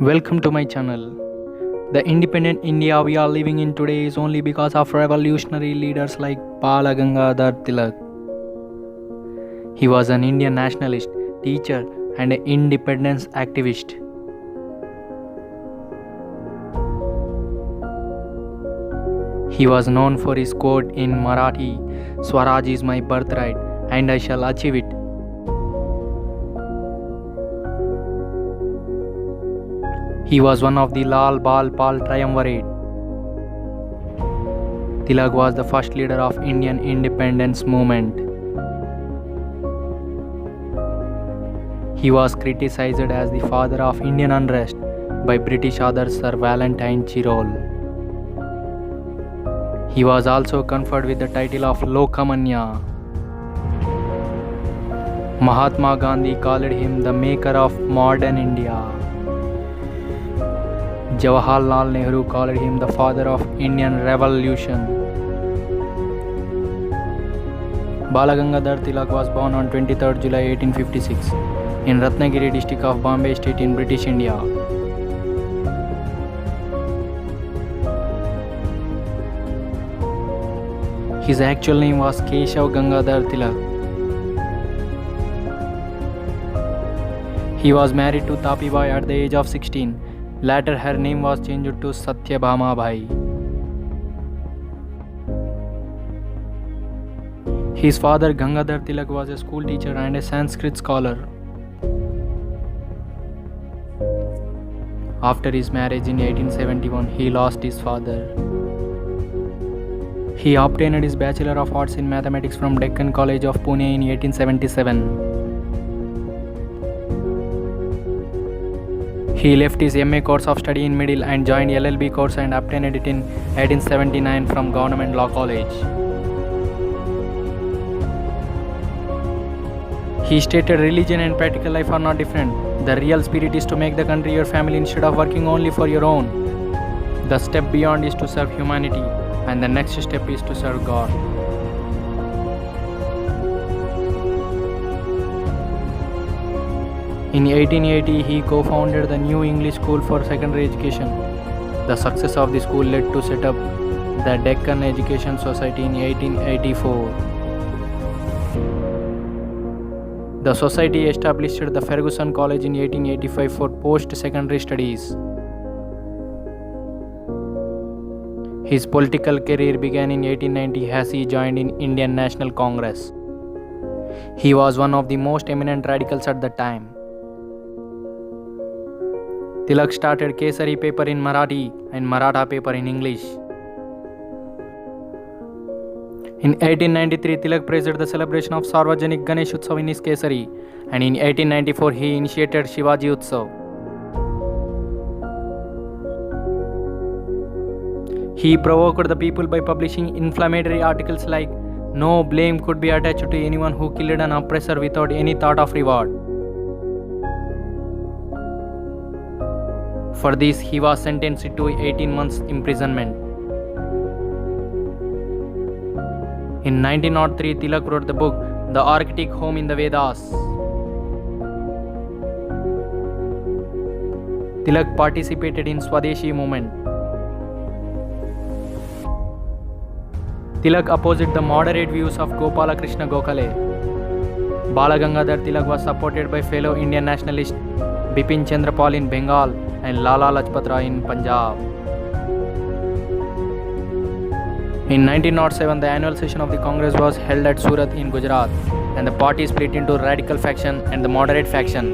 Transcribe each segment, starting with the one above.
Welcome to my channel. The independent India we are living in today is only because of revolutionary leaders like Bala Gangadhar Tilak. He was an Indian nationalist, teacher, and an independence activist. He was known for his quote in Marathi, "Swaraj is my birthright, and I shall achieve it." He was one of the Lal Bal Pal triumvirate. Tilak was the first leader of Indian independence movement. He was criticized as the father of Indian unrest by British author Sir Valentine Chirol. He was also conferred with the title of Lokamanya. Mahatma Gandhi called him the maker of modern India. Jawaharlal Nehru called him the father of Indian Revolution. Bala Gangadhar Tilak was born on 23rd July 1856 in Ratnagiri district of Bombay state in British India. His actual name was Keshav Gangadhar Tilak. He was married to Tapibai at the age of 16. Later, her name was changed to Satyabhama Bhai. His father Gangadhar Tilak was a school teacher and a Sanskrit scholar. After his marriage in 1871, he lost his father. He obtained his Bachelor of Arts in Mathematics from Deccan College of Pune in 1877. He left his MA course of study in middle and joined LLB course and obtained it in 1879 from Government Law College. He stated religion and practical life are not different. The real spirit is to make the country your family instead of working only for your own. The step beyond is to serve humanity, and the next step is to serve God. In 1880, he co-founded the New English School for Secondary Education. The success of the school led to set up the Deccan Education Society in 1884. The society established the Ferguson College in 1885 for post-secondary studies. His political career began in 1890 as he joined in Indian National Congress. He was one of the most eminent radicals at the time. Tilak started Kesari paper in Marathi and Maratha paper in English. In 1893, Tilak praised the celebration of Sarvajanik Ganesh Utsav in his Kesari, and in 1894 he initiated Shivaji Utsav. He provoked the people by publishing inflammatory articles like, "No blame could be attached to anyone who killed an oppressor without any thought of reward." For this, he was sentenced to 18 months imprisonment. In 1903, Tilak wrote the book The Arctic Home in the Vedas. Tilak participated in Swadeshi movement. Tilak opposed the moderate views of Gopala Krishna Gokhale. Bala Gangadhar Tilak was supported by fellow Indian nationalists Bipin Chandra Pal in Bengal and Lala Lajpat Rai in Punjab. In 1907, the annual session of the Congress was held at Surat in Gujarat, and the party split into radical faction and the moderate faction.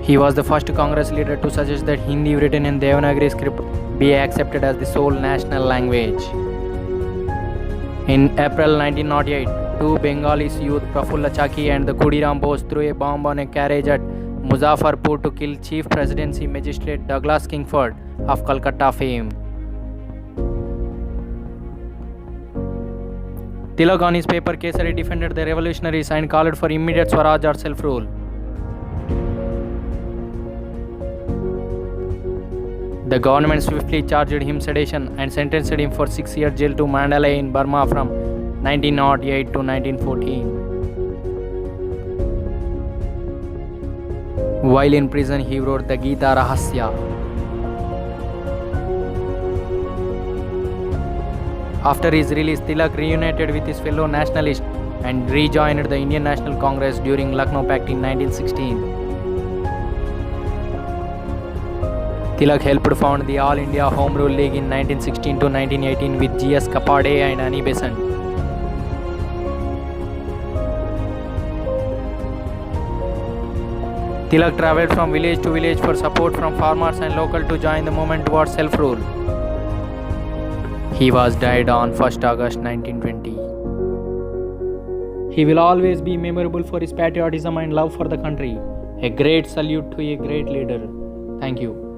He was the first Congress leader to suggest that Hindi written in Devanagari script be accepted as the sole national language. In April 1908, two Bengalis youth, Prafulla Chaki and the Khudiram Bose, threw a bomb on a carriage at Muzaffarpur to kill Chief Presidency Magistrate Douglas Kingford of Calcutta fame. Tilak on his paper Kesari defended the revolutionaries and called for immediate Swaraj or self-rule. The government swiftly charged him sedition and sentenced him for 6-year jail to Mandalay in Burma from 1908 to 1914. While in prison, he wrote the Gita Rahasya. After his release, Tilak reunited with his fellow nationalists and rejoined the Indian National Congress during Lucknow Pact in 1916. Tilak helped found the All India Home Rule League in 1916 to 1918 with G.S. Kapade and Annie Besant. Tilak travelled from village to village for support from farmers and local to join the movement towards self-rule. He was died on 1st August 1920. He will always be memorable for his patriotism and love for the country. A great salute to a great leader. Thank you.